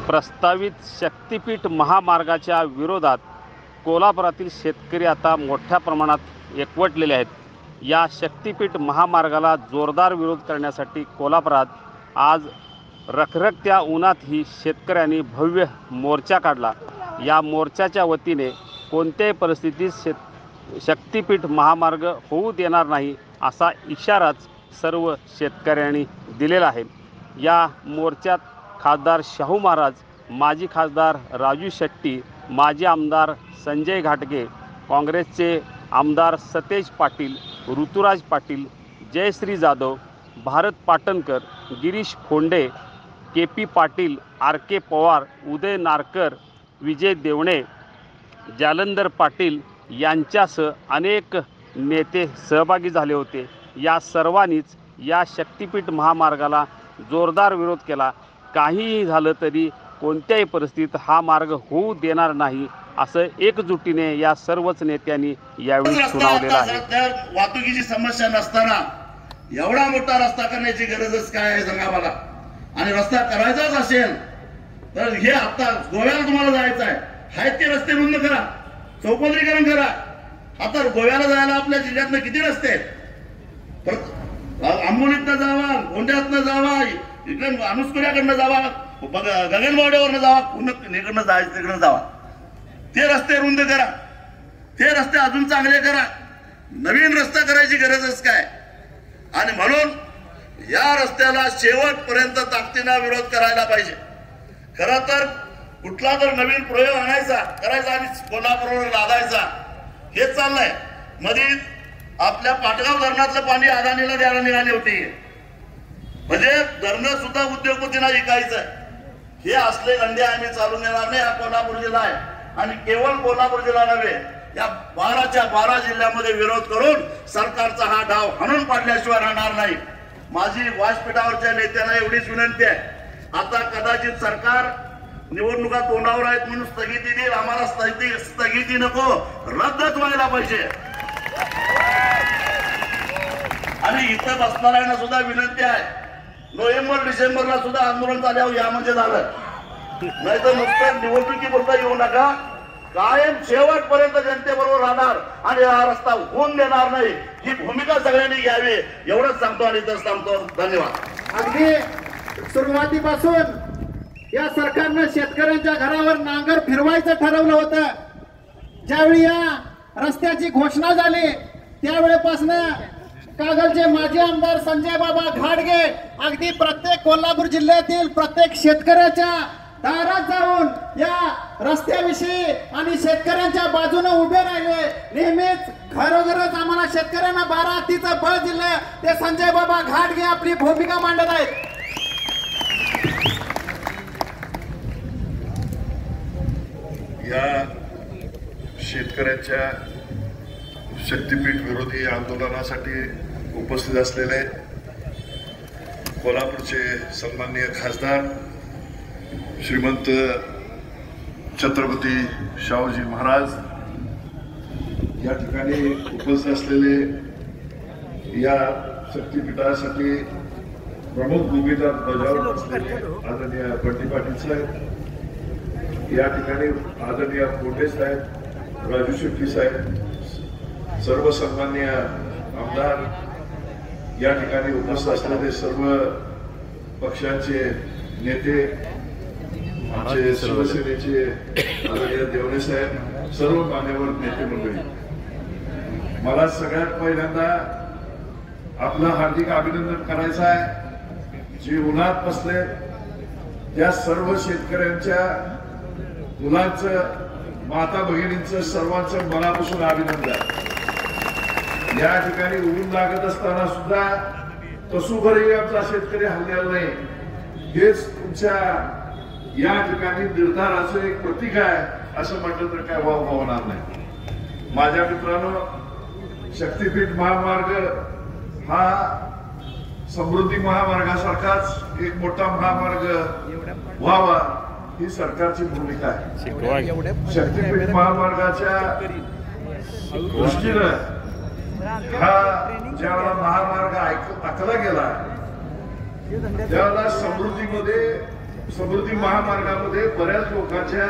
प्रस्तावित शक्तिपीठ महामार्गाच्या विरोधात कोल्हापुरातील शेतकरी आता मोठ्या प्रमाणात एकवटलेले आहेत. या शक्तिपीठ महामार्गाला जोरदार विरोध करण्यासाठी कोल्हापुरात आज रखरखत्या उन्हातही शेतकऱ्यांनी भव्य मोर्चा काढला. या मोर्चाच्या वतीने कोणत्याही परिस्थितीत शक्तिपीठ महामार्ग होऊ देणार नाही असा इशाराच सर्व शेतकऱ्यांनी दिलेला आहे. या मोर्चात खासदार शाहू महाराज, माजी खासदार राजू शेट्टी, माजी आमदार संजय घाटगे, काँग्रेसचे आमदार सतेज पाटील, ऋतुराज पाटील, जयश्री जाधव, भारत पाटणकर, गिरीश फोंडे, के.पी. पाटील, आर.के. पवार, उदय नारकर, विजय देवणे, जालंधर पाटील यांच्यासह अनेक नेते सहभागी झाले होते. या सर्वांनीच या शक्तिपीठ महामार्गाला जोरदार विरोध केला. काहीही झालं तरी कोणत्याही परिस्थितीत हा मार्ग होऊ देणार नाही असं एकजुटीने या सर्वच नेत्यांनी यावेळी सुनावलेलं आहे. वाहतुकीची समस्या नसताना एवढा मोठा रस्ता करण्याची गरजच काय आहे सांगा मला. आणि रस्ता करायचाच असेल तर हे आता गोव्याला तुम्हाला जायचं आहे ते रस्ते रुंद करा, चौपदरीकरण करा. आता गोव्याला जायला आपल्या जिल्ह्यातनं किती रस्ते आहेत? आंबोलीतनं जावा, गोंड्यातनं जावा, इकडे अनुस्कुऱ्याकडनं जावा, गगनबावड्यावरनं जावा, इकडनं जायचं तिकडनं जावा. ते रस्ते रुंद करा, ते रस्ते अजून चांगले करा. नवीन रस्ता करायची गरजच काय. आणि म्हणून या रस्त्याला शेवटपर्यंत ताकदीने विरोध करायला पाहिजे. खरं तर कुठला तर नवीन प्रयोग आणायचा करायचा आणि कोल्हापूरवर लादायचा हे चाललंय. मध्ये आपल्या पाटगाव धरणातलं पाणी अदानीला द्यायला निघाली होती. म्हणजे धरणं सुद्धा उद्योगपतींना विकायचं. हे असले धंदे आम्ही चालून देणार नाही. हा कोल्हापूर जिल्हा आहे आणि केवळ कोल्हापूर जिल्हा नव्हे, या 12च्या 12 जिल्ह्यामध्ये विरोध करून सरकारचा हा डाव हाणून पाडल्याशिवाय राहणार नाही. माझी व्यासपीठावरच्या नेत्यांना एवढीच विनंती आहे, आता कदाचित सरकार निवडणुका तोंडावर आहेत म्हणून स्थगिती देईल. आम्हाला स्थगिती नको, रद्दच व्हायला पाहिजे. आणि इथं बसणाऱ्यांना सुद्धा विनंती आहे, नोव्हेंबर डिसेंबरला सुद्धा आंदोलन झाल्यावर या म्हणजे झालं नाही तर नुसतं निवडणुकीपुरता येऊ नका. कायम शेवटपर्यंत जनतेबरोबर राहणार आणि हा रस्ता होऊन देणार नाही ही भूमिका सगळ्यांनी घ्यावी एवढंच सांगतो आणि इथंच थांबतो. धन्यवाद. अगदी सुरुवातीपासून या सरकारनं शेतकऱ्यांच्या घरावर नांगर फिरवायचं ठरवलं होतं. ज्यावेळी या रस्त्याची घोषणा झाली त्यावेळेपासून कागलचे माजी आमदार संजय बाबा घाटगे अगदी प्रत्येक कोल्हापूर जिल्ह्यातील प्रत्येक शेतकऱ्याच्या दारात जाऊन या रस्त्याविषयी आणि शेतकऱ्यांच्या बाजूने उभे राहिले. नेहमीच खरोखरच आम्हाला शेतकऱ्यांना 12 हत्तीचं बळ दिलं ते संजय बाबा घाटगे आपली भूमिका मांडत आहेत. या शेतकऱ्यांच्या शक्तिपीठ विरोधी आंदोलनासाठी उपस्थित असलेले कोल्हापूरचे सन्माननीय खासदार श्रीमंत छत्रपती शाहूजी महाराज, या ठिकाणी उपस्थित असलेले या शक्तिपीठासाठी प्रमुख भूमिका बजावत असलेले आदरणीय बंटी पाटील साहेब, या ठिकाणी आदरणीय फोंडे साहेब, राजू शेट्टी साहेब, सर्व सन्माननीय आमदार, या ठिकाणी उपस्थित असलेले सर्व पक्षांचे नेते, आमचे शिवसेनेचे आदरणीय देवणे साहेब, सर्व मान्यवर नेते मंडळी, मला सगळ्यात पहिल्यांदा आपलं हार्दिक अभिनंदन करायचं आहे. जे उन्हात बसले त्या सर्व शेतकऱ्यांच्या मुलांचं, माता भगिनींचं, सर्वांचं मनापासून अभिनंदन. या ठिकाणी ऊन लागत असताना सुद्धा कसुभरही आमचा शेतकरी हललेला नाही. हेच तुमच्या या ठिकाणी निर्धाराचं एक प्रतीक आहे असं म्हटलं तर काय वाव होणार नाही. माझ्या मित्रांनो, शक्तिपीठ महामार्ग हा समृद्धी महामार्गासारखाच एक मोठा महामार्ग व्हावा ही सरकारची भूमिका आहे. शक्तिपीठ महामार्गाच्या दृष्टीनं हा ज्यावेळेला महामार्ग आखला गेला त्यावेळेला समृद्धीमध्ये समृद्धी महामार्गामध्ये बऱ्याच लोकांच्या